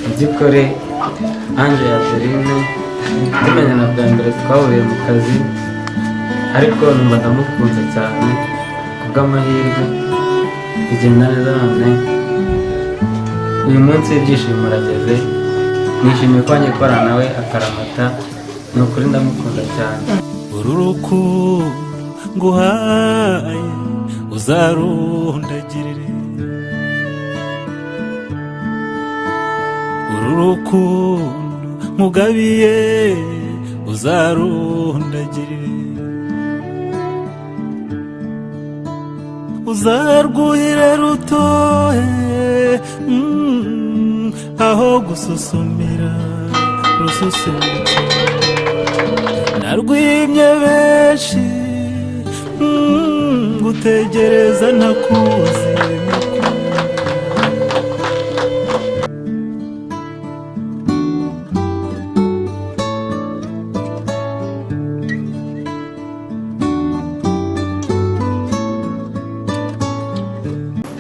By'ukuri Ange Adeline tumenyana bwa mbere twahuriye mu kazi, ariko numva ndamukunze cyane kubw'amahirwe bigenda neza. None uyu munsi w'ibyishimo urageze, nishimiye ko nkora nawe akaramata. Ni ukuri ndamukunda cyane. uru rukundo nguhaye uzarundagirire, uru rukundo nkugabiye uzarundagirire, uzarwuhire rutohe aho gususumira rususurutse. Narwimye benshi ngutegereza ntakuzi.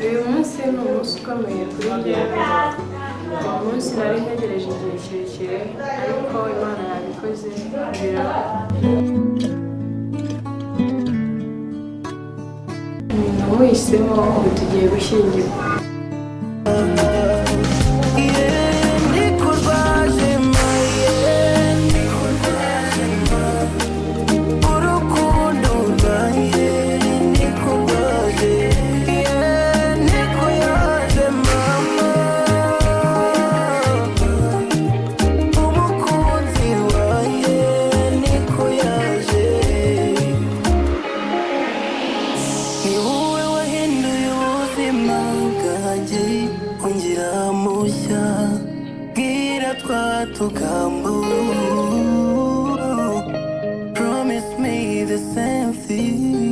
Uyu munsi ni umunsi ukomeye kuri njye. Uyu munsi nari ntegereje igihe kirekire, ariko Imana yabikoze biraba. Namuhisemo, ubu tugiye gushyingirwa. Promise me the same thing.